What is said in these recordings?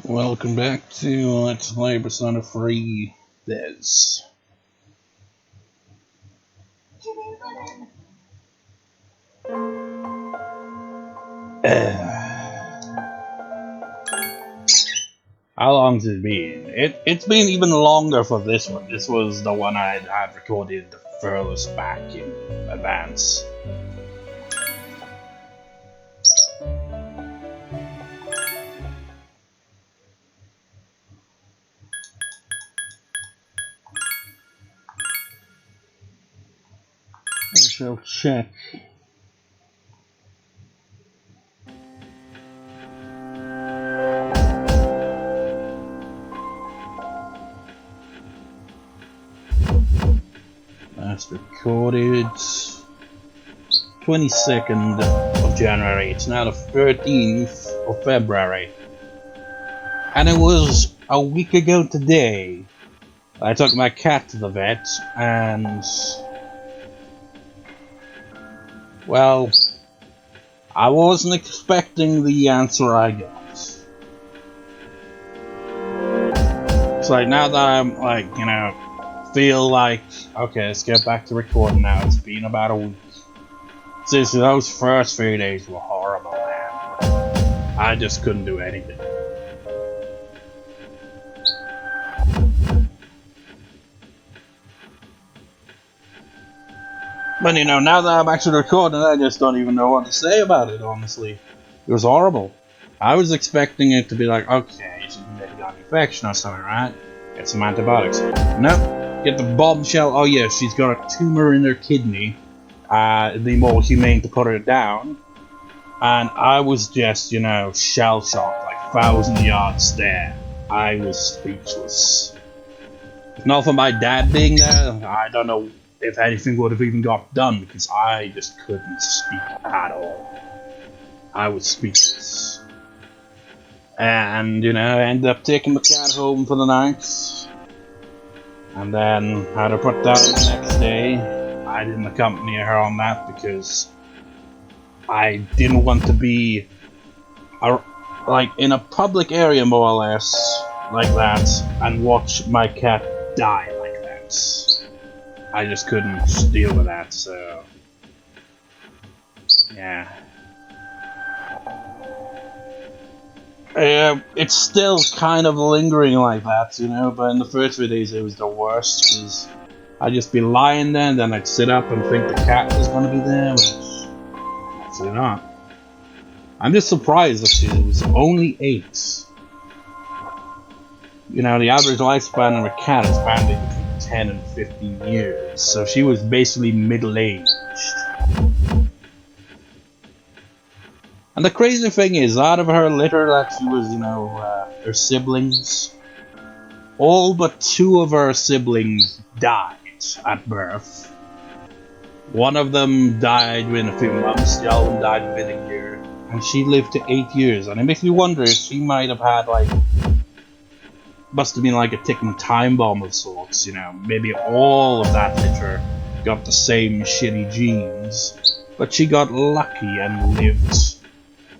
Welcome back to Let's Play Persona 3 FES. How long's it been? It's been even longer for this one. This was the one I had recorded the furthest back in advance. I shall check. Last recorded 22nd of January. It's now the 13th of February. And it was a week ago today I took my cat to the vet, and well, I wasn't expecting the answer I got. It's like, now that I'm like, feel like, okay, let's get back to recording now. It's been about a week. Seriously, those first few days were horrible, man. I just couldn't do anything. But now that I'm actually recording, I just don't even know what to say about it, honestly. It was horrible. I was expecting it to be like, okay, she's maybe got an infection or something, right? Get some antibiotics. Nope. Get the bombshell, oh yeah, she's got a tumor in her kidney. It'd be more humane to put her down. And I was just, shell-shocked, like 1,000-yard stare. I was speechless. If not for my dad being there, I don't know if anything would have even got done, because I just couldn't speak at all. I was speechless. And, I ended up taking the cat home for the night. And then had her put down the next day. I didn't accompany her on that because I didn't want to be in a public area, more or less, like that, and watch my cat die like that. I just couldn't deal with that, so yeah. It's still kind of lingering like that, but in the first few days it was the worst, because I'd just be lying there, and then I'd sit up and think the cat was going to be there, which actually not. I'm just surprised that she was only 8. The average lifespan of a cat is apparently between 10 and 15 years, so she was basically middle-aged. And the crazy thing is, out of her litter that she was, her siblings, all but 2 of her siblings died at birth. One of them died within a few months, the other one died within a year, and she lived to 8 years. And it makes me wonder if she might have had, must have been like a ticking time bomb of sorts, maybe all of that litter got the same shitty genes, but she got lucky and lived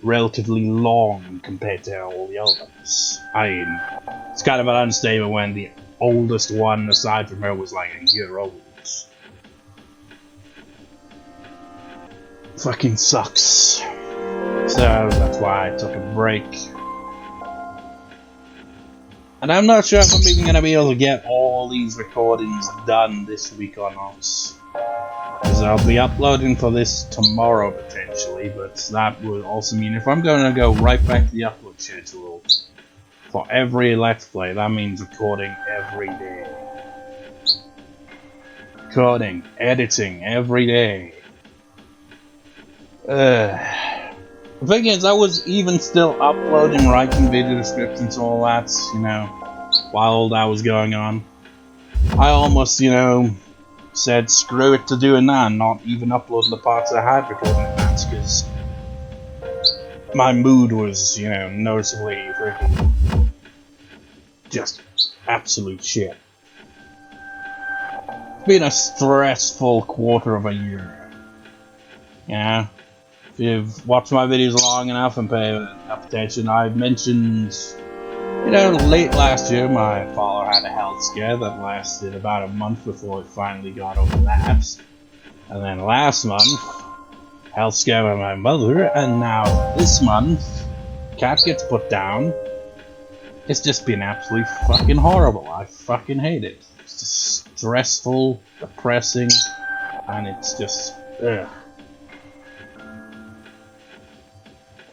relatively long compared to all the others. I mean, it's kind of an understatement when the oldest one aside from her was like a year old. Fucking sucks. So that's why I took a break. And I'm not sure if I'm even going to be able to get all these recordings done this week or not. Because I'll be uploading for this tomorrow potentially, but that would also mean if I'm going to go right back to the upload schedule for every Let's Play, that means recording every day. Recording, editing every day. The thing is, I was even still uploading, writing video descriptions and all that, while that was going on. I almost, said screw it to doing that and not even uploading the parts I had recorded in advance, because my mood was, noticeably freaking just absolute shit. It's been a stressful quarter of a year. If you've watched my videos long enough and paid enough attention, I've mentioned You know, late last year, my father had a health scare that lasted about a month before it finally got over that. And then last month, health scare by my mother, and now this month, cat gets put down. It's just been absolutely fucking horrible. I fucking hate it. It's just stressful, depressing, and it's just, ugh.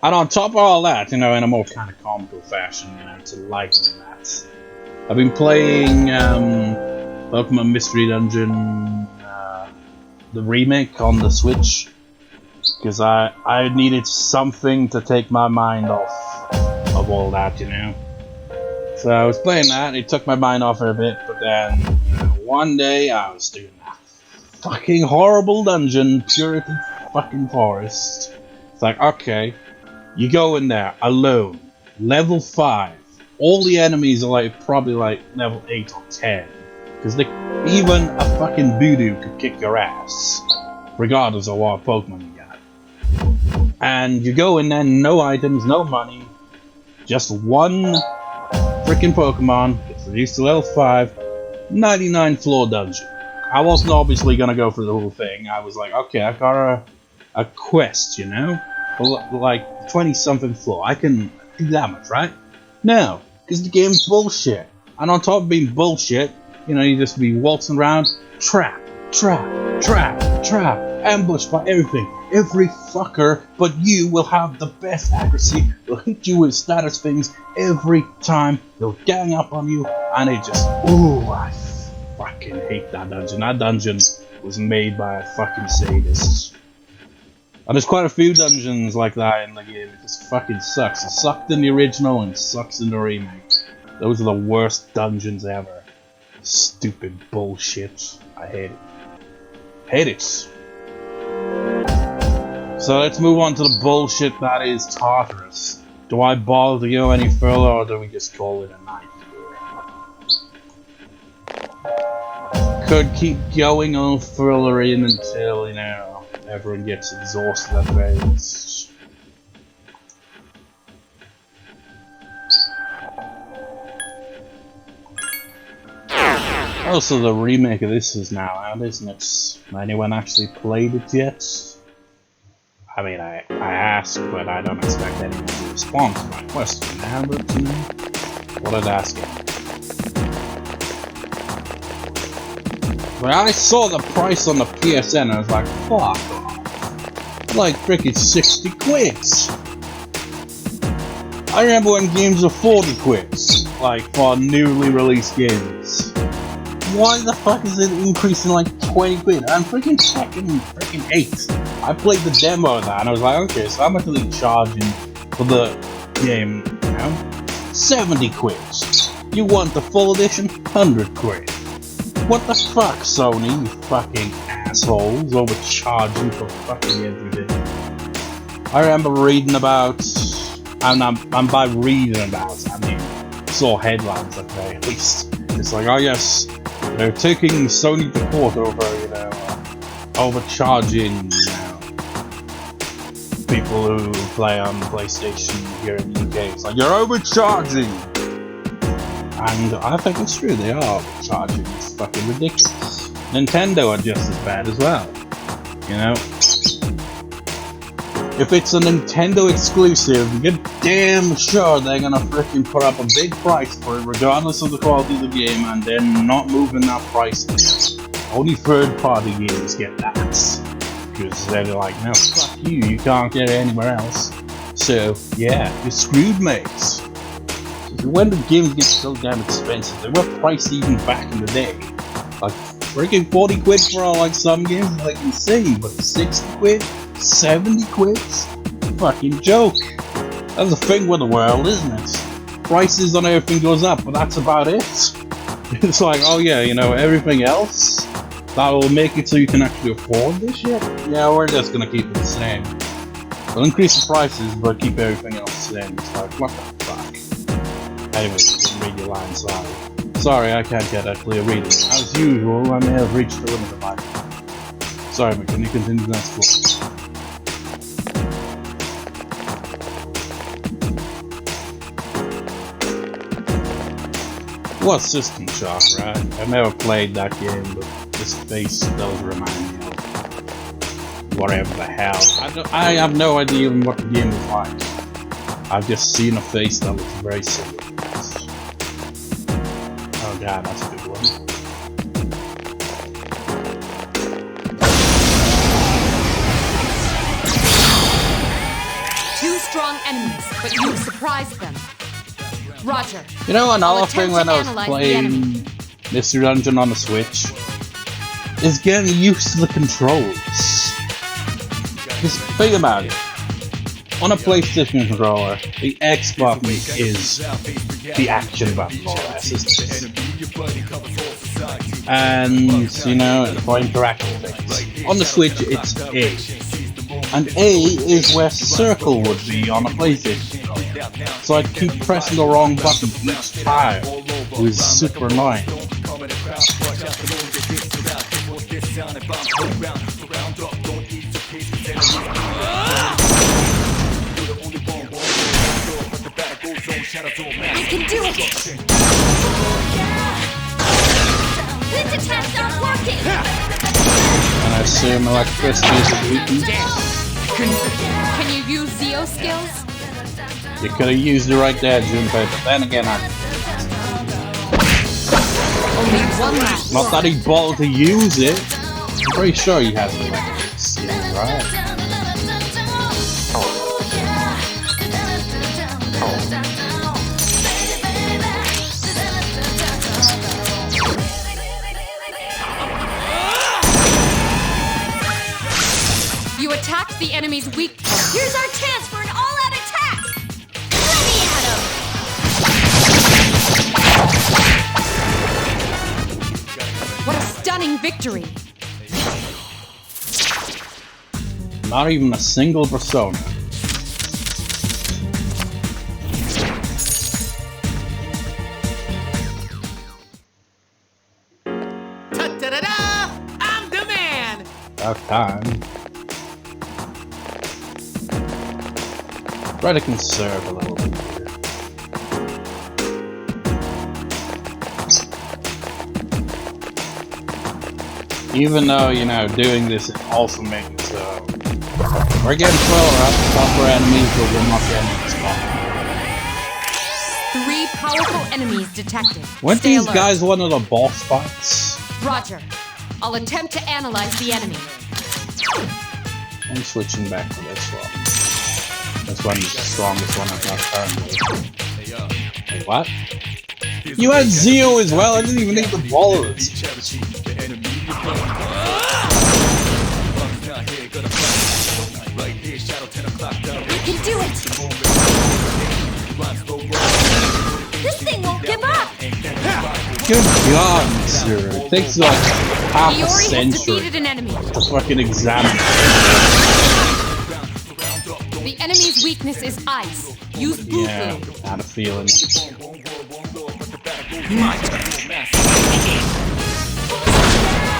And on top of all that, you know, in a more kind of comical fashion, you know, to lighten that, I've been playing Pokemon Mystery Dungeon, the remake on the Switch, because I needed something to take my mind off of all that, you know. So I was playing that, it took my mind off for a bit, but then, you know, one day I was doing that fucking horrible dungeon, Purity fucking Forest. It's like, okay, you go in there alone, level 5. All the enemies are like probably like level 8 or 10, because even a fucking voodoo could kick your ass, regardless of what Pokemon you got. And you go in there, no items, no money, just one freaking Pokemon, gets reduced to level 5, 99 floor dungeon. I wasn't obviously gonna go through the whole thing. I was like, okay, I got a quest, you know? Like 20 something floor. I can do that much, right? No, because the game's bullshit. And on top of being bullshit, you know, you just be waltzing around, trap, trap, trap, trap, ambushed by everything. Every fucker but you will have the best accuracy. They'll hit you with status things every time. They'll gang up on you, and it just, ooh, I fucking hate that dungeon. That dungeon was made by a fucking sadist. And there's quite a few dungeons like that in the game. It just fucking sucks. It sucked in the original and sucks in the remake. Those are the worst dungeons ever. Stupid bullshit. I hate it. Hate it. So let's move on to the bullshit that is Tartarus. Do I bother to go any further, or do we just call it a night? Could keep going on further in until, you know, everyone gets exhausted at race. Also, the remake of this is now out, isn't it? Anyone actually played it yet? I mean, I asked, but I don't expect anyone to respond to my question now, but, you know, what I'd ask it. When I saw the price on the PSN, I was like, fuck off. Like freaking 60 quids. I remember when games were 40 quids, like for newly released games. Why the fuck is it increasing like 20 quid? I'm freaking checking freaking 8. I played the demo of that and I was like, okay, so how much are they charging for the game now? 70 quids. You want the full edition? 100 quid. What the fuck, Sony, you fucking assholes, overcharging for fucking everything. I remember reading about, and I'm by reading about, I mean, saw headlines at the very least. It's like, oh yes, they're taking Sony to court over, you know, overcharging, you know, people who play on the PlayStation here in the UK. It's like, you're overcharging! And I think it's true, they are overcharging. It's fucking ridiculous. Nintendo are just as bad as well. You know? If it's a Nintendo exclusive, you're damn sure they're gonna freaking put up a big price for it, regardless of the quality of the game, and they're not moving that price again. Only third-party games get that. Because they're like, no, fuck you, you can't get it anywhere else. So, yeah, you're screwed, mates. When the games get so damn expensive, they were priced even back in the day. Like, freaking 40 quid for like some games is like insane, but 60 quid? 70 quid? Fucking joke. That's the thing with the world, isn't it? Prices on everything goes up, but that's about it. It's like, oh yeah, you know, everything else that will make it so you can actually afford this shit? Yeah, we're just gonna keep it the same. We'll increase the prices, but keep everything else the same. It's like, what the fuck? Anyway, you can read your line, sorry. Sorry, I can't get a clear reading. As usual, I may have reached the limit of my... Sorry, but can you continue the next floor? was System Shock, right? I never played that game, but this face does remind me of whatever the hell. I have no idea even what the game is like. I've just seen a face that looks very similar to this. Oh god, that's a good one. Two strong enemies, but you've surprised them. Roger. You know, another thing when I was playing Mystery Dungeon on the Switch is getting used to the controls. Just think about it. On a PlayStation controller, the X button is the action button, more or less, isn't it? And, you know, for interactive things. On the Switch, it's A. And A is where circle would be on a PlayStation controller. So I'd keep pressing the wrong button each time. It was super annoying. I can do it! This attack's not working! And I assume electricity is a weakness. Can you use Zeo skills? You could have used it right there, Junpei, but then again, Only one last not that he bothered to use it. I'm pretty sure he has the electric skills, right? You attacked the enemy's weak point. Here's our chance for an all-out attack! Ready at him! What a stunning victory! Not even a single persona. Ta-da-da-da! I'm the man! About time. Try to conserve a little bit here. Even though, you know, doing this is also making so we're getting slower at the tougher enemies, but we're not getting as far. 3 powerful enemies detected. Weren't Stay these alert. guys one of the boss fights? Roger. I'll attempt to analyze the enemy. I'm switching back to this one. This one's the strongest one I've got currently. Wait, what? You had Zeo as well? I didn't even need the walrus. You can do it! This thing won't give up! Good God, sir. It takes like half a Iori has century defeated an enemy. to fucking examine it. The enemy's weakness is ice. Use bufu. Yeah, had a feeling.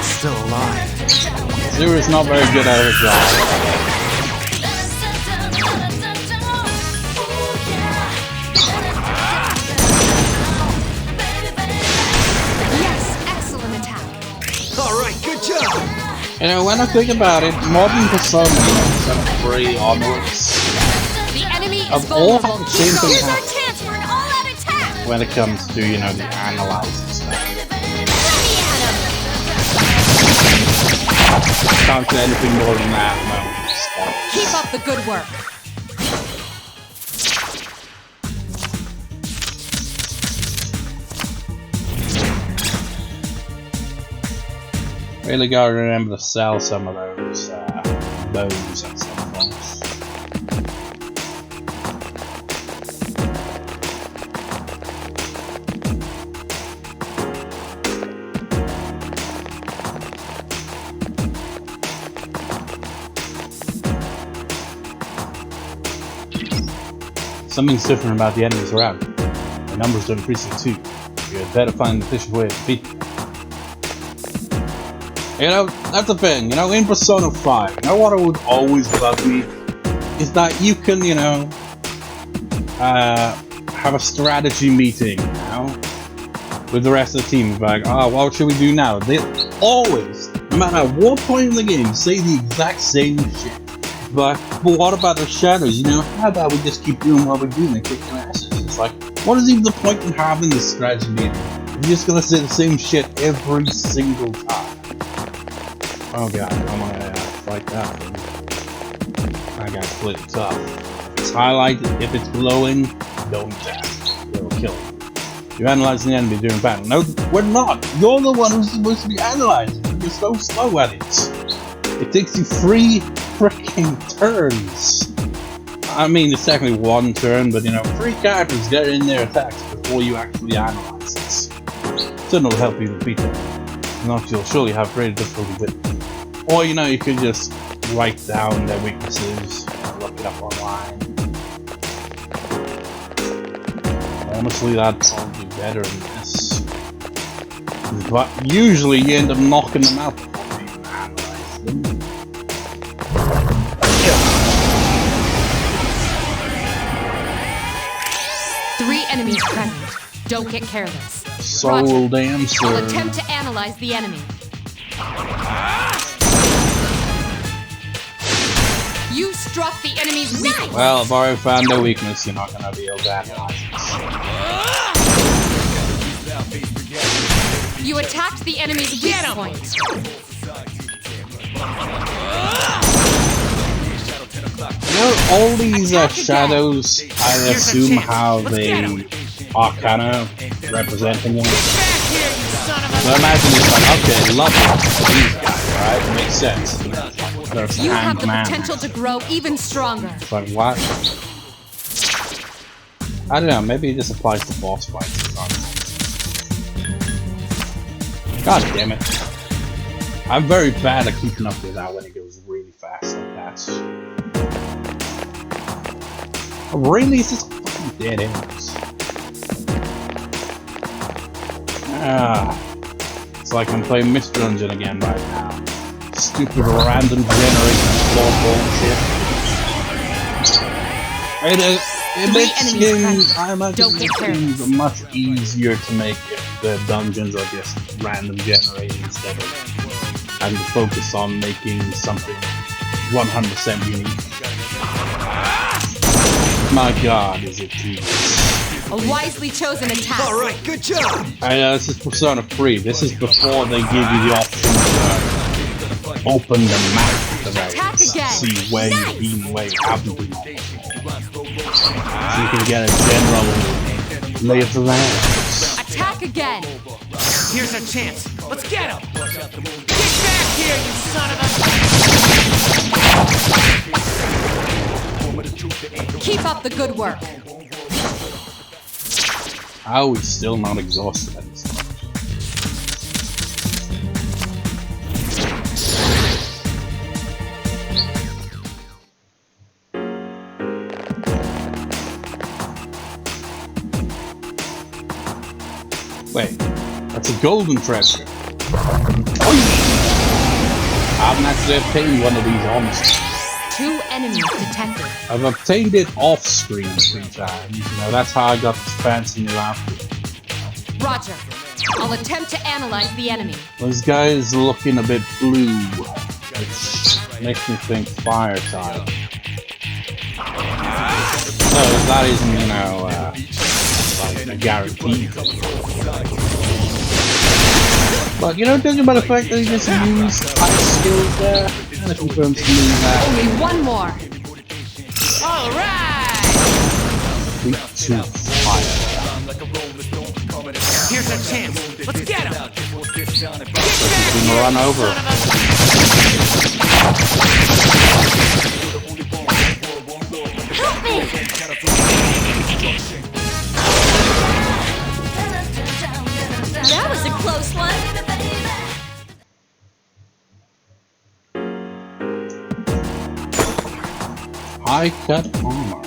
Still alive. Zero's not very good at her job. Yes, excellent attack. Alright, good job! You know, when I think about it, modern Persona, Persona 3 onwards, The enemy is Of all vulnerable. the same thing Here's our happens. chance for an all-out attack. when it comes to, you know, the analyzing stuff. Ready at Can't say anything more than that, no. him. Keep up the good work. Really gotta remember to sell some of those bows at some points. Something's different about the enemies around. The numbers are increasing too. You had better find an efficient way to defeat them. You know, that's the thing, you know, in Persona 5, you know what would always bug me? Is that you can, you know, have a strategy meeting, you know? with the rest of the team. Like, oh, what should we do now? They always, no matter what point in the game, say the exact same shit. But what about the shadows? You know, how about we just keep doing what we're doing and kicking asses? It's like, what is even the point in having this strategy meeting? You're just gonna say the same shit every single time. Oh god, I'm gonna fight that thing. I got split tough. If it's highlighted, if it's glowing, don't attack. It'll kill it. You're analyzing the enemy during battle. No, we're not! You're the one who's supposed to be analyzing. You're so slow at it. It takes you 3 freaking turns. I mean, it's technically 1 turn, but you know, 3 characters get in their attacks before you actually analyze this. So it'll help you defeat them. If not, you'll surely have greater difficulty with them. Or, you know, you could just write down their weaknesses, look it up online. Honestly, that'd probably be better than this. But usually you end up knocking them out before you even analyze them. 3 enemies present. Don't get careless. Soul Dancer. I'll attempt to analyze the enemy. You struck the enemy's weakness. Well, if I found their weakness, you're not gonna be able to analyze it. You attacked the enemy's weak point. You know, all these shadows, I assume, have a arcana representing them. So I imagine it's like, okay, lovely, these guys, right? It makes sense. There's You have the man. potential to grow even stronger. It's like, what? I don't know, maybe it just applies to boss fights or something. God damn it. I'm very bad at keeping up with that when it goes really fast like that. Oh, really? It's just fucking dead ends. Ah. It's like I'm playing Mr. Dungeon again right now. Stupid random generation floor bullshit. It makes games, I imagine it makes games much easier to make if the dungeons are just random generated instead of having to focus on making something 100% unique. My god, is it tedious. A wisely chosen attack. Alright, good job! This is Persona 3. This is before they give you the option to open the map to see where you've been, where you haven't been. So you can get a general lay of the land. Attack again. Here's our chance. Let's get him! Get back here, you son of a... Keep up the good work. How he's still not exhausted at this point. Wait, that's a golden treasure. Oh, I haven't actually obtained one of these honestly. 2 enemies detected. I've obtained it off screen 3 times. You know, that's how I got this fancy new outfit. Roger. I'll attempt to analyze the enemy. This guy is looking a bit blue, which makes me think fire type. So that isn't, you know, like a guarantee. But you know, judging by the fact that he just used ice skills there, kind of confirms to me that Only 1 more. Alright! weak to fire. Here's our chance. Let's get him! Get He's back been here, run you over. son of Help me! That was a close one. High cut armor.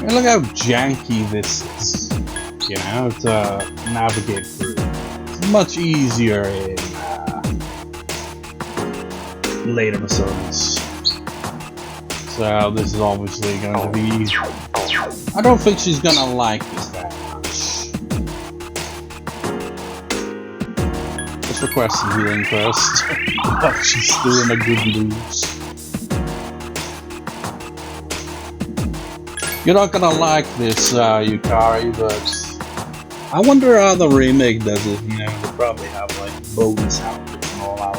And look how janky this is, you know, to navigate through. It's much easier in later Personas. So this is obviously going to be... I don't think she's gonna like this that much. Let's request some healing first. But she's still in a good mood. You're not gonna like this, Yukari, but I wonder how the remake does it. You know, they probably have like bonus outfits and all that.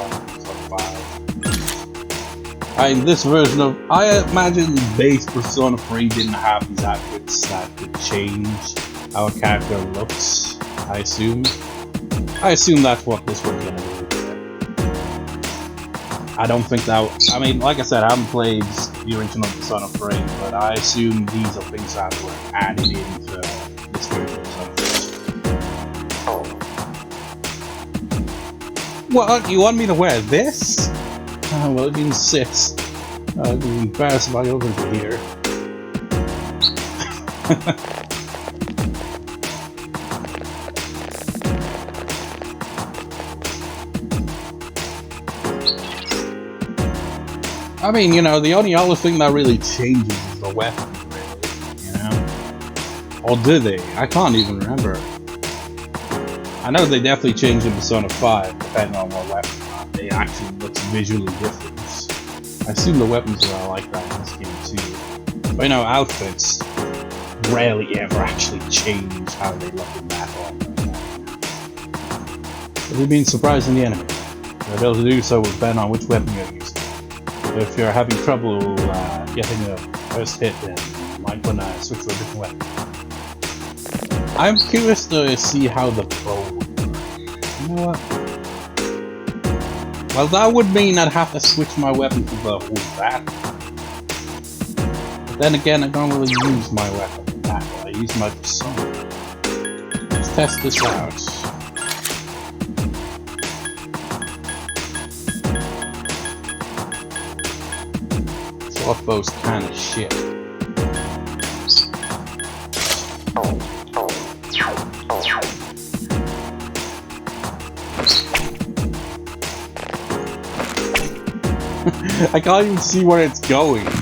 I mean, this version of... I imagine base Persona 3 didn't have these outfits that could change how a character looks, I assume. I assume that's what this one's gonna do. I don't think that... I mean, like I said, I haven't played the original Persona 3, but I assume these are things that were added into this version of Persona 3. What? You want me to wear this? Oh, well, it insists. I'd be embarrassed if I opened it here. I mean, you know, the only other thing that really changes is the weapon, really, you know? Or do they? I can't even remember. I know they definitely changed in Persona 5, depending on what weapon they actually looks visually different. I assume the weapons are like that in this game too. But you know, outfits rarely ever actually change how they look in that one. But they've been surprising the enemy. They're able to do so with depending on which weapon you're using. So if you're having trouble getting a first hit, then you might want to switch to a different weapon. I'm curious to see how the bow would work. You know what? Well, that would mean I'd have to switch my weapon to the whole battle. But then again, I don't really use my weapon in battle. I use my persona. Let's test this out. Softbow's kind of shit. I can't even see where it's going. Okay,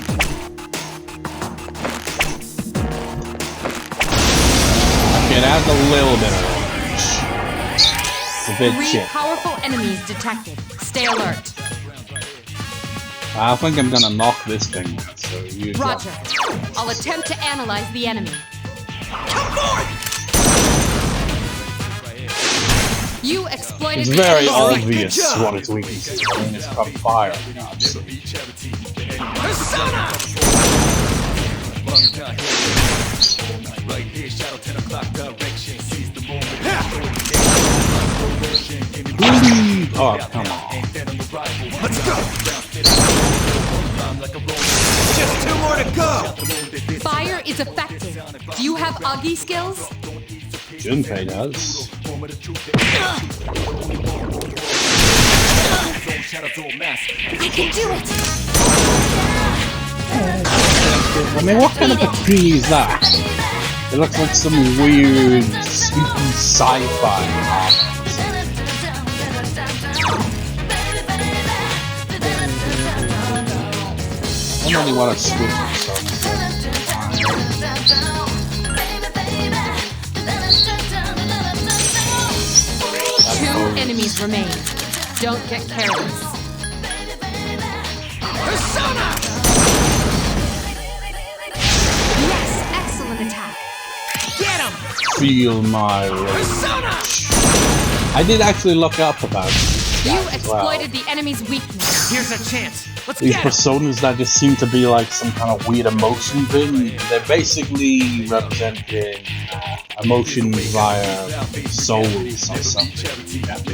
it has a little bit of range. It's a bit shit. Powerful enemies detected. Stay alert. I think I'm gonna knock this thing out, so use Roger. I'll attempt to analyze the enemy. Come forth! You exploited It's the very enemy's obvious Good job. what its weakness is. I mean, it's from fire. So. Persona! Oh, come on. Let's go! Just 2 more to go! Fire is effective. Do you have Agi skills? Junpei does. I can do it! I mean, what kind of a tree is that? It looks like some weird, spooky sci-fi art. I don't really want to switch this Two enemies remain. Don't get careless. Persona! Yes, excellent attack. Get him! Feel my rage. Persona! I did actually look up about these You guys as well. exploited the enemy's weakness. Here's a chance. Let's These get him! personas that just seem to be like some kind of weird emotion thing. They're basically representing emotions via souls or something. Get back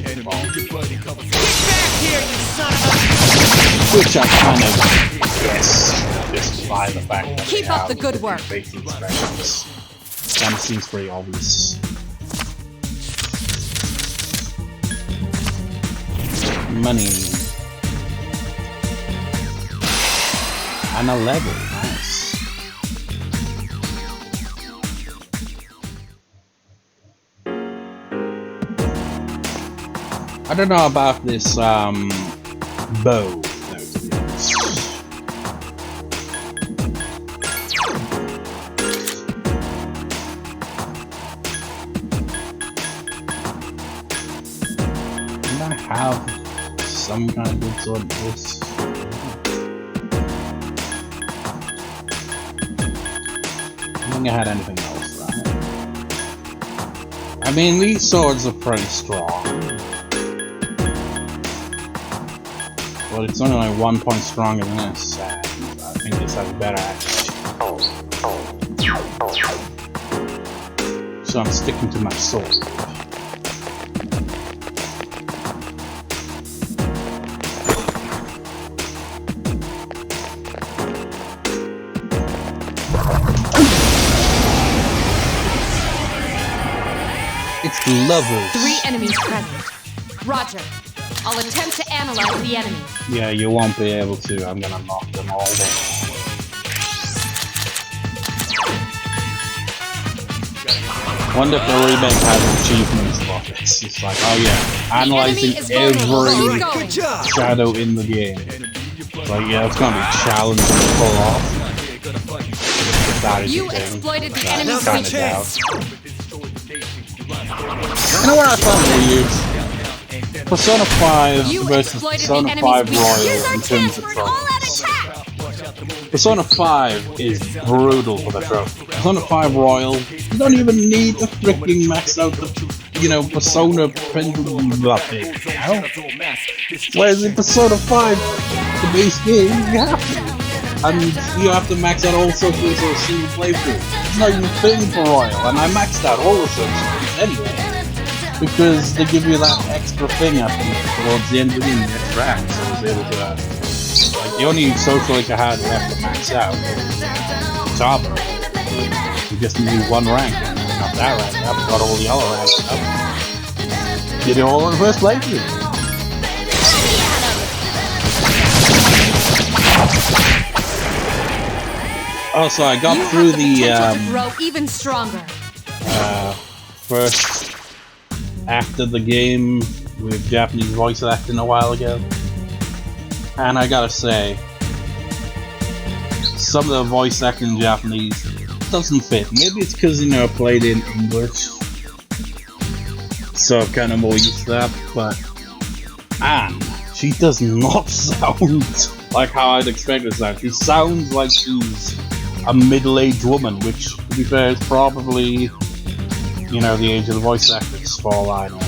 here, you son of a... Which I kind of guess just by the fact that Keep they up have the good work. facial expressions. Kind of seems pretty obvious. Money. And a level. Nice. I don't know about this bow, though, to be honest. have some kind of good sword at this? I don't think I had anything else, right? I mean, these swords are pretty strong. But it's only like 1 point stronger than this, and I think this has better accuracy. So I'm sticking to my sword. It's the lovers. 3 enemies present. Roger. I'll attempt to analyze the enemy. Yeah, you won't be able to. I'm gonna knock them all down. Wonder if the remake has achievements for this. It's like, oh yeah, analyzing every shadow in the game. It's like, yeah, it's gonna be challenging to pull off. That is You the thing. exploited the That's enemy's kind of weakness. doubt. You know what I found weird? Persona 5 You versus exploited the Persona enemy's 5 weakness. Royal Here's our in chance terms of for an trophies. all-out attack. Persona 5 is brutal for the trophy. Persona 5 Royal, you don't even need to freaking max out the, Persona pendulum that big, you know? Whereas in Persona 5, the base game, you have to. And you have to max out all circles or single playthrough. It's not even fitting for Royal, and I maxed out all the circles anyway. Because they give you that extra thing towards the end of the game, the extra act, so I was able to, like, the only social link I had left to max out was Tartarus. You just need 1 rank, and got that rank up, got all the other ranks up. Did it all in the first playthrough. Oh, so I got through the grow even stronger. first act of the game with Japanese voice acting a while ago, and I gotta say, some of the voice acting in Japanese doesn't fit. Maybe it's because I played in English, so I'm kind of more used to that. But Anne, she does not sound like how I'd expect her to sound. She sounds like she's a middle-aged woman, which, to be fair, is probably the age of the voice actors for all I know.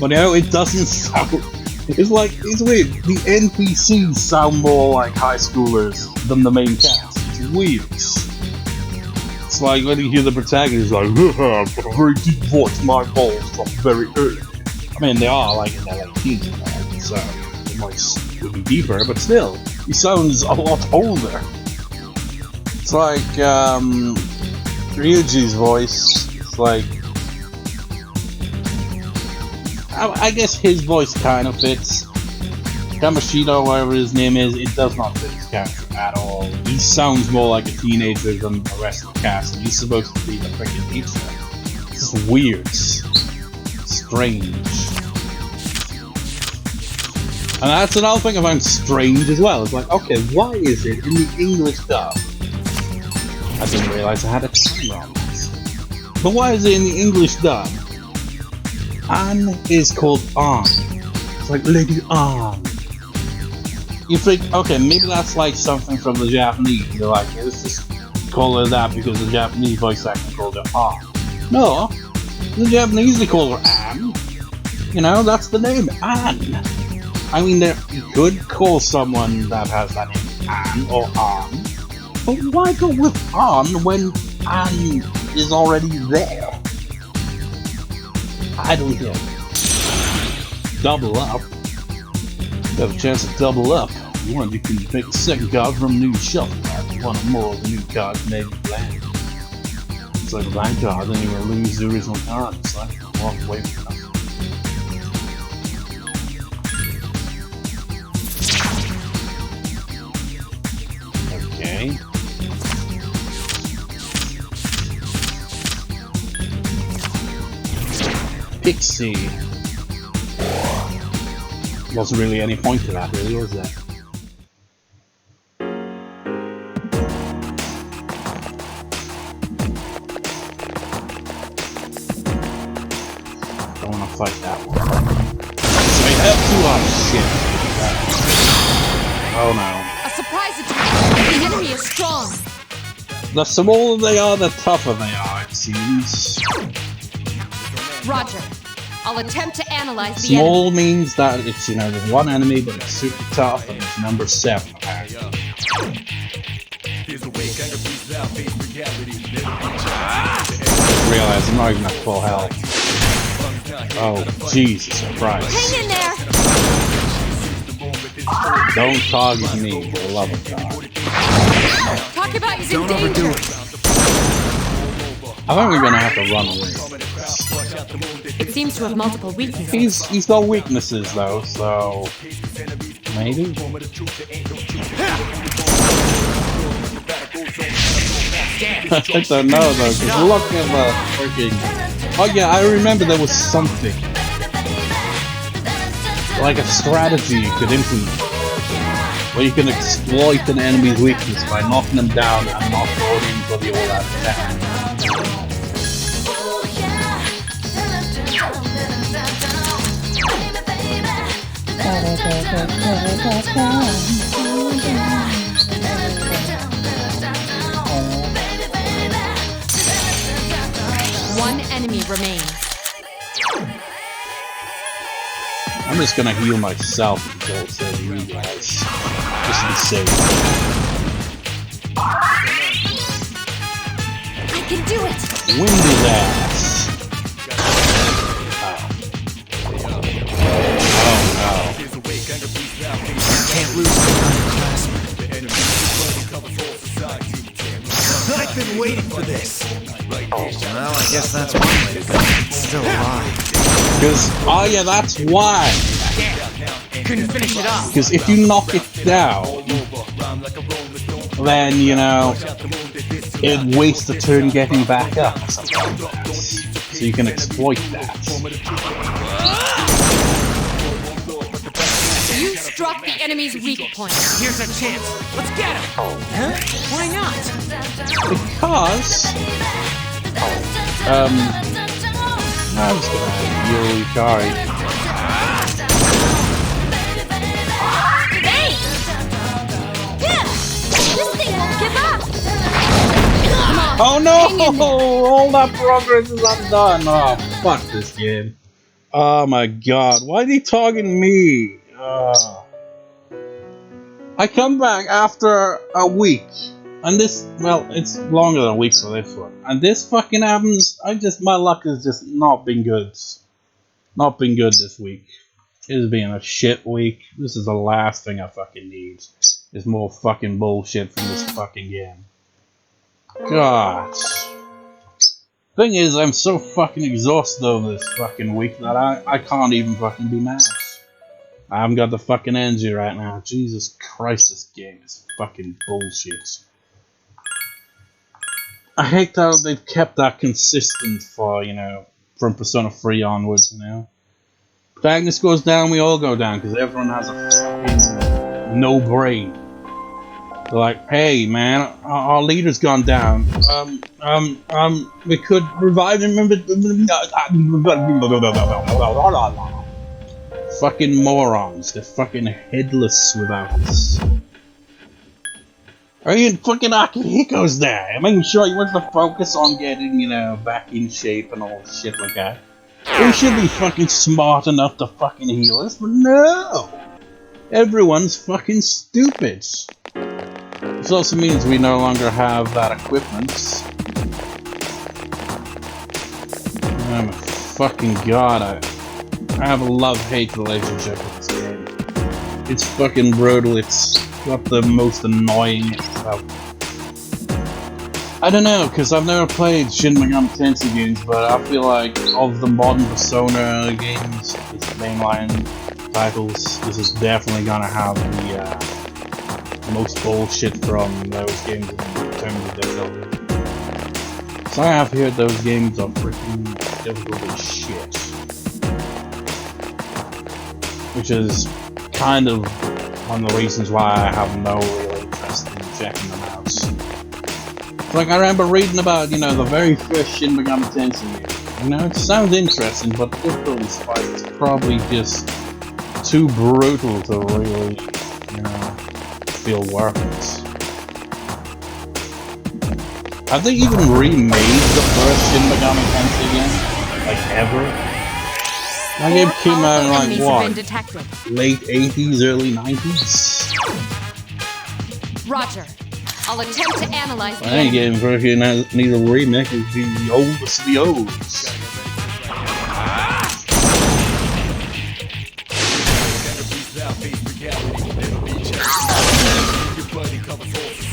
But it doesn't sound. It's weird. The NPCs sound more like high schoolers than the main cast. It's weird. It's like when you hear the protagonist like, a very deep voice, my balls drop very early. I mean, they are like in their late teens, so the voice would be deeper, but still, he sounds a lot older. It's like Ryuji's voice. It's like, I guess his voice kind of fits. Kamoshida, whatever his name is, it does not fit his character at all. He sounds more like a teenager than the rest of the cast, and he's supposed to be the freaking teacher. It's just weird. Strange. And that's another thing I find strange as well. It's like, okay, why is it in the English dub? I didn't realize I had a timer on this. But why is it in the English dub? Anne is called Anne. It's like Lady Anne. You think, okay, maybe that's like something from the Japanese. You're like, let's just call her that because the Japanese voice actor called her Anne. No, the Japanese they call her Anne. That's the name, Anne. I mean, you could call someone that has that name Anne or Anne. But why go with Anne when Anne is already there? I don't know. Double up. You have a chance to double up. If you want, you can pick a second card from a new shuffle card. If you want more of the new cards, maybe blank. It's like a blank card, then you will lose the original card. It's like walk away from nothing. Okay. Pixie. Wasn't really any point to that, really, was there? Don't want to fight that one. So yeah, Oh shit. Oh no. A surprise attack! The enemy is strong! The smaller they are, the tougher they are, it seems. Roger. I'll attempt to analyze the enemy. Small means that it's, you know, there's one enemy, but it's super tough, and it's number 7, apparently. Just realized I'm not even at full health. Oh, Jesus Christ. Hang in there! Don't target me, for the love of God. Talk about using Don't danger! overdo it. I think we're gonna have to run away. It seems to have multiple weaknesses. He's got weaknesses though, so maybe. I don't know though, because look at the freaking. Oh yeah, I remember there was something like a strategy you could implement where you can exploit an enemy's weakness by knocking them down and not going in for the all-out attack. One enemy remains. I'm just gonna heal myself until save you guys. Just to be safe. I can do it! Wind his ass! Oh no. Can't lose the underclassmen. I've been waiting for this. Well, I guess that's one way to go. It's still alive. Because, oh yeah, that's why. Couldn't finish it off. Because if you knock it down, then, you know, it wastes a turn getting back up or something like that. So you can exploit that. You struck the enemy's weak point. Here's a chance. Let's get him. Huh? Why not? Because, I'm just gonna heal Yukari. Hey! Yeah! This thing won't give up! Come on, Oh no! hang in there. All that progress is undone! Oh, fuck this game. Oh my god, why are they targeting me? I come back after a week, and this, well, it's longer than a week for this one, and this fucking happens. My luck has just not been good. Not been good this week. It has been a shit week. This is the last thing I fucking need. Is more fucking bullshit from this fucking game. God. Thing is, I'm so fucking exhausted over this fucking week that I can't even fucking be mad. I haven't got the fucking energy right now. Jesus Christ, this game is fucking bullshit. I hate how they've kept that consistent for, you know, from Persona 3 onwards, you know. If Agnes goes down, we all go down, because everyone has a fucking no brain. They're like, hey man, our leader's gone down. We could revive him. Fucking morons. They're fucking headless without us. I mean, fucking Akihiko's there. I'm making sure he wants to focus on getting, you know, back in shape and all shit like that. He should be fucking smart enough to fucking heal us, but no! Everyone's fucking stupid. This also means we no longer have that equipment. Oh my fucking god, I have a love-hate relationship with this game. It's fucking brutal, it's got the most annoying stuff. I don't know, because I've never played Shin Megami Tensei games, but I feel like of the modern Persona games, these mainline titles, this is definitely gonna have the most bullshit from those games in terms of difficulty. So I have heard those games are freaking difficult as shit. Which is kind of one of the reasons why I have no real interest in checking them out. Like, I remember reading about, you know, the very first Shin Megami Tensei game. You know, it sounds interesting, but the difficulty spike is probably just too brutal to really, you know, feel worth it. Have they even remade the first Shin Megami Tensei again? Like, ever? That game came out in, like, what? Late 80s, early 90s? Roger. I'll attempt to analyze the Any game version need a remake of the oldest of the olds.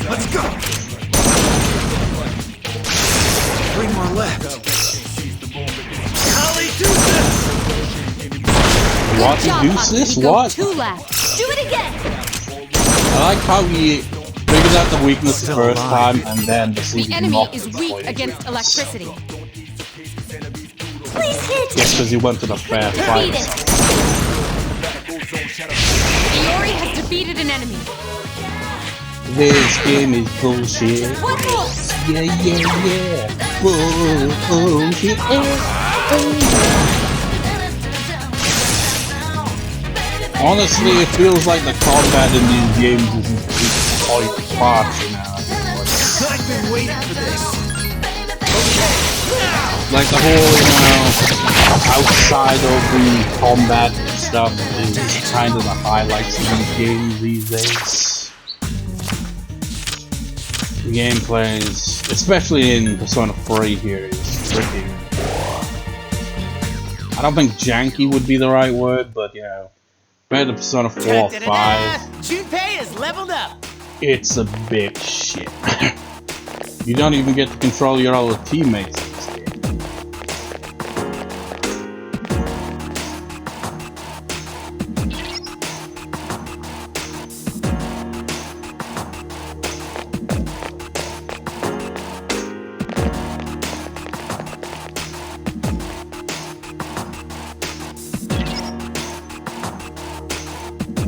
Let's go! 3 more left. What? Deuces? What? 2 left. Do it again. I like how he figured out the weakness the first time and then The enemy is weak against electricity. Please hit. Just because he went to the fair fight. Iori has defeated an enemy. This game is bullshit. One more. Yeah. Bullshit. Honestly, it feels like the combat in these games isn't quite fast, you know. I've been waiting for this. Like the whole, you know, outside of the combat stuff is kind of the highlights of these games these days. The gameplay is, especially in Persona 3 here, is freaking... I don't think janky would be the right word, but you know, compared to Persona 4 or 5, Junpei is leveled up. it's a bit shit. You don't even get to control your other teammates in this game.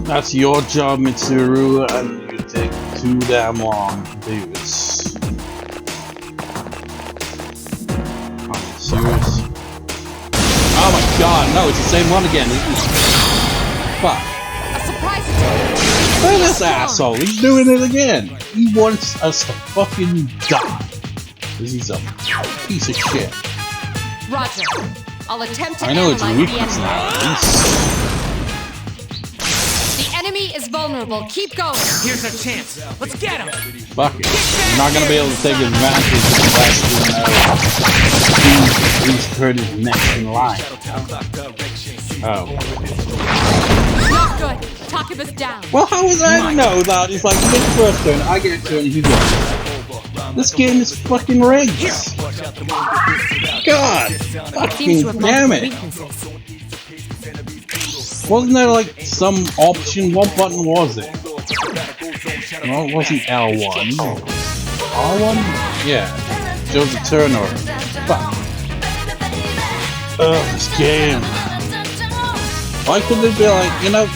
That's your job, Mitsuru, and you take too damn long to do this. Are you serious? Oh my god, no, it's the same one again, isn't it? Fuck. A surprise attack. Look at this asshole, he's doing it again! He wants us to fucking die. Because he's a piece of shit. Roger. I'll attempt to I know it's analyze the weakness enemy. now, at least. The enemy is vulnerable. Keep going. Here's our chance. Let's get him. Fuck it. You're not gonna be able to take advantage of the who's heard his next in line. Oh. Not good. Takeba's down. Well, how was I to know that? It's like, you get the first turn, I get a turn, he gets it. This game is fucking rigged. God! Fucking damn it! Wasn't there like some option? What button was it? No, it wasn't L1. R1? Yeah. Shows the turn order. Fuck. Ugh, this game. Why couldn't it be like, you know,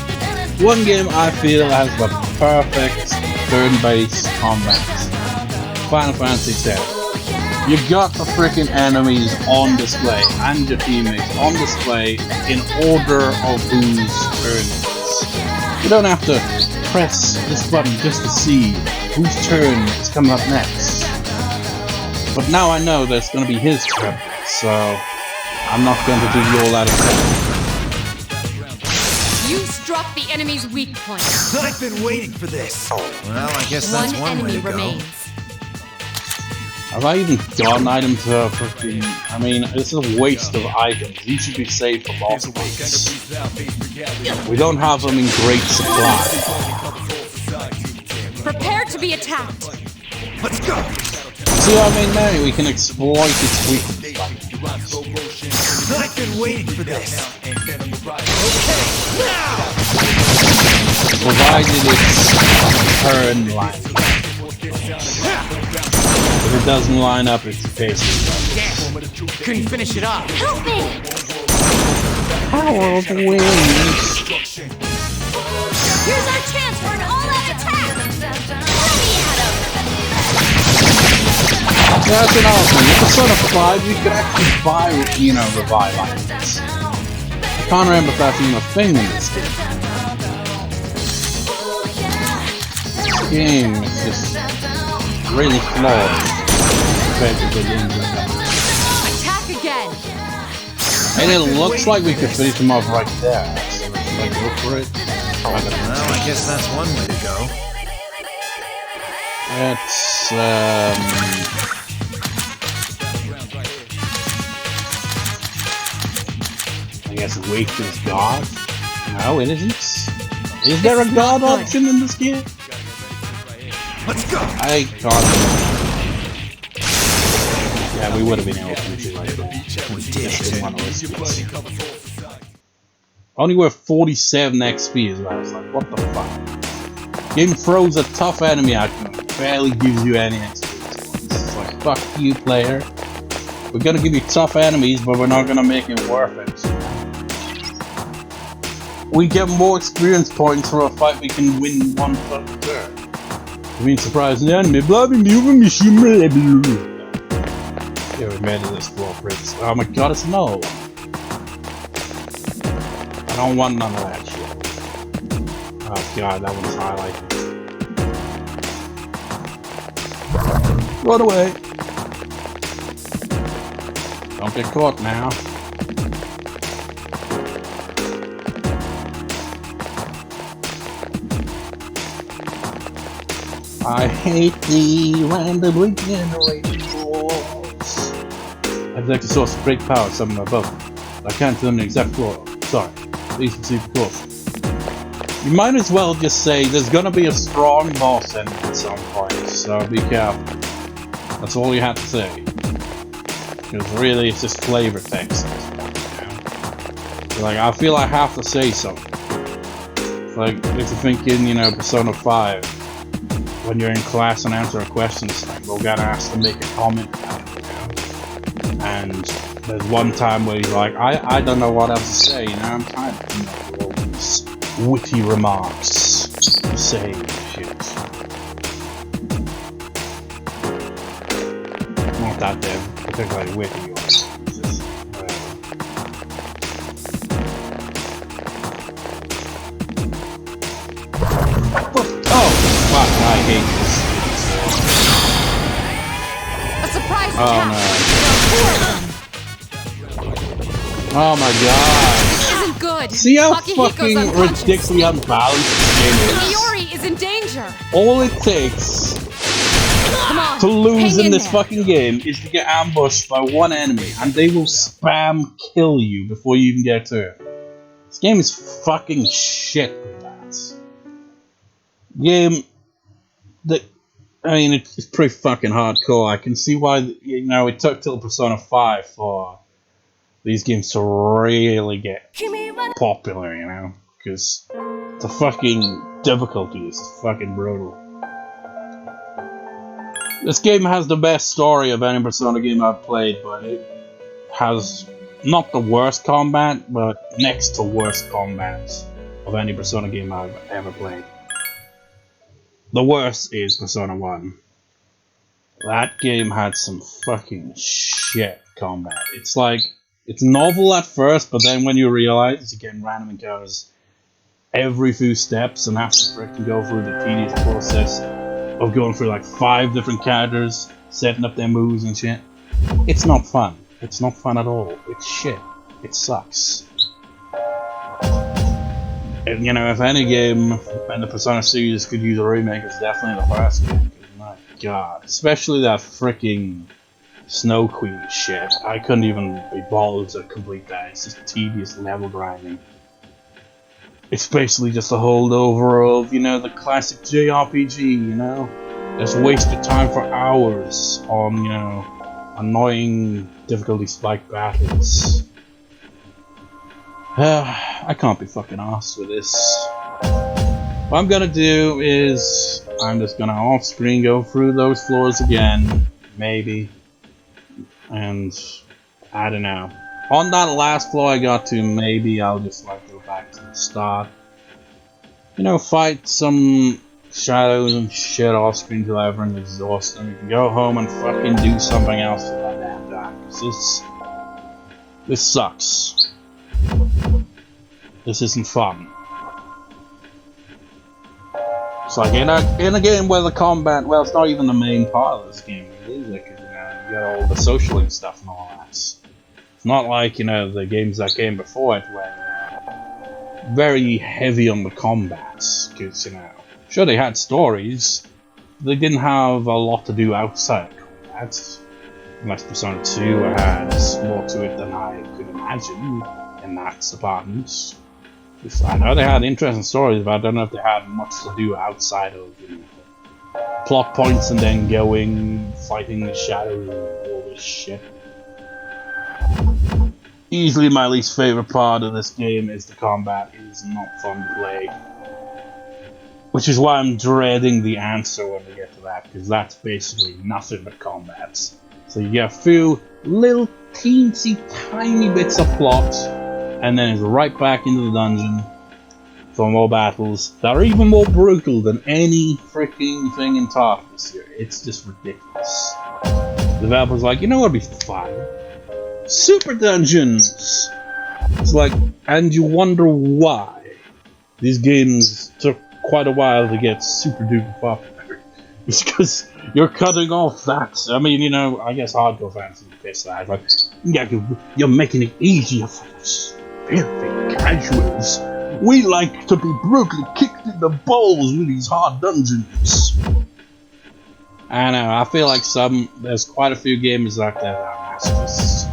one game I feel has the perfect turn-based combat. Final Fantasy X. You've got the freaking enemies on display and your teammates on display in order of whose turn it is. You don't have to press this button just to see whose turn is coming up next. But now I know that's going to be his turn, so I'm not going to give you all that attention. You struck the enemy's weak point. I've been waiting for this. Well, I guess that's One one way enemy to go. remains. Have I even got an item to freaking... I mean, this is a waste of items. These should be saved for boss fights. We don't have them in great supply. Prepare to be attacked. Let's go. See what I mean now? We can exploit its weakness. I've been waiting for this. Provided it's turn line. If it doesn't line up, it's basically Damn. Couldn't finish it off. Help me! power of the winds. Here's our chance for an all-out attack. Let me at him. Yeah, that's another thing. In Persona 5, you could actually buy, you know, revive items. can't remember if that's even a thing in this game. This game is just really flawed compared to the games that come. Attack again. And it looks like we could finish him off right there. So should I go for it? Well, I guess that's one way to go. It's I guess wait for his god. No, it isn't. Is there a god option in this game? Let's go! I can't. Yeah, we would have been able to finish it like that. We did it. Only worth 47 XP as well. It's like, what the fuck? Game throws a tough enemy at you and barely gives you any XP. It's like, fuck you, player. We're gonna give you tough enemies, but we're not gonna make it worth it. We get more experience points for a fight we can win one fucking turn. I mean, surprise the enemy, blah blah blah blah blah. Yeah, we made this floor, Prince. Oh my god, it's no. I don't want none of that shit. Oh god, that one's highlighted. Run away! Don't get caught now. I hate the randomly generated floors. I've detected a source of great power somewhere above. I can't determine the exact floor. Sorry. Please proceed to course. You might as well just say there's gonna be a strong boss enemy at some point, so be careful. That's all you have to say. Because really, it's just flavor text. Like, I feel I have to say something. It's like, if you're thinking, you know, Persona 5, when you're in class and answer a question, it's like, we're gonna ask to make a comment about it, you know? And there's one time where he's like, I don't know what else to say, you know, I'm tired of all these witty remarks to say shit. Not that they're particularly witty or just whatever. Oh, fuck, I hate this. A surprise Oh attack. no. Oh my god. This isn't good. See how Akihiko's fucking unconscious. ridiculously unbalanced this game is? Iori is in danger. All it takes Come on. to lose hang in this there. fucking game is to get ambushed by one enemy, and they will spam kill you before you even get to it. This game is fucking shit with that. Game that, I mean, it's pretty fucking hardcore. I can see why, you know, it took till Persona 5 for these games to really get popular, you know, because the fucking difficulty is fucking brutal. This game has the best story of any Persona game I've played, but it has not the worst combat, but next to worst combat of any Persona game I've ever played. The worst is Persona 1. That game had some fucking shit combat. It's like, it's novel at first, but then when you realize you're getting random encounters every few steps and have to freaking go through the tedious process of going through like 5 different characters, setting up their moves and shit. It's not fun. It's not fun at all. It's shit. It sucks. And you know, if any game in the Persona series could use a remake, it's definitely the first game. My god. Especially that freaking Snow Queen shit. I couldn't even be bothered to complete that. It's just tedious level grinding. It's basically just a holdover of, you know, the classic JRPG, you know? Just wasted time for hours on, you know, annoying difficulty spike battles. I can't be fucking arsed with this. What I'm gonna do is, I'm just gonna off screen go through those floors again, maybe. And, I don't know. On that last floor I got to, maybe I'll just like go back to the start. You know, fight some shadows and shit off screen till everyone's exhausted, and you can go home and fucking do something else for that damn time. 'Cause this sucks. This isn't fun. It's like in a game where the combat, well, it's not even the main part of this game, really, is it? 'Cause, you got all the social link stuff and all that. It's not like, the games that came before it were very heavy on the combats. Because, sure they had stories, they didn't have a lot to do outside combat. Unless Persona 2 had more to it than I could imagine in that department. I know they had interesting stories, but I don't know if they had much to do outside of plot points and then going, fighting the shadows and all this shit. Easily my least favorite part of this game is the combat. It is not fun to play. Which is why I'm dreading the answer when we get to that, because that's basically nothing but combat. So you get a few little teensy tiny bits of plot, and then it's right back into the dungeon for more battles that are even more brutal than any freaking thing in Tartarus here. It's just ridiculous. The developer's like, you know what'd be fun? Super dungeons! It's like, and you wonder why these games took quite a while to get super duper popular. It's because you're cutting off that. I mean, I guess hardcore fans would face that. Like, yeah, you're making it easier for us filthy casuals. We like to be brutally kicked in the balls with these hard dungeons. I know, I feel like there's quite a few gamers out there that are masochists.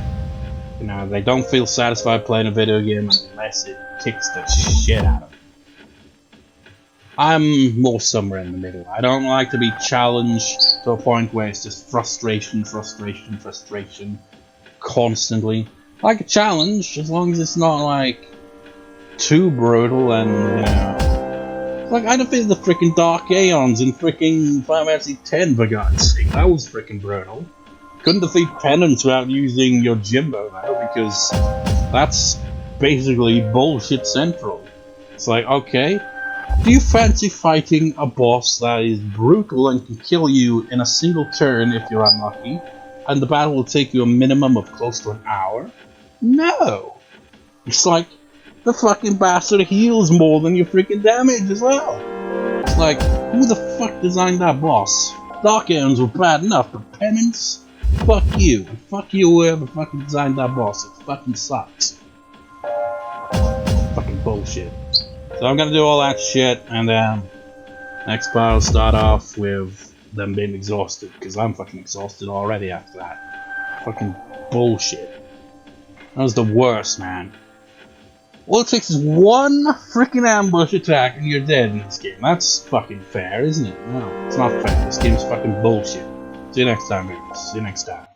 They don't feel satisfied playing a video game unless it kicks the shit out of them. I'm more somewhere in the middle. I don't like to be challenged to a point where it's just frustration constantly. I like a challenge, as long as it's not like too brutal and like I defeated the freaking Dark Aeons in freaking Final Fantasy X, for God's sake. That was freaking brutal. Couldn't defeat Penance without using your Jimbo though, because that's basically bullshit central. It's like, okay, do you fancy fighting a boss that is brutal and can kill you in a single turn if you're unlucky, and the battle will take you a minimum of close to an hour? No! It's like, the fucking bastard heals more than your freaking damage as well. It's like, who the fuck designed that boss? Dark Aeons were bad enough, but Penance? Fuck you. And fuck you whoever fucking designed that boss. It fucking sucks. Fucking bullshit. So I'm gonna do all that shit, and then next part I'll start off with them being exhausted, because I'm fucking exhausted already after that. Fucking bullshit. That was the worst, man. All it takes is one freaking ambush attack and you're dead in this game. That's fucking fair, isn't it? No, it's not fair. This game's fucking bullshit. See you next time, guys. See you next time.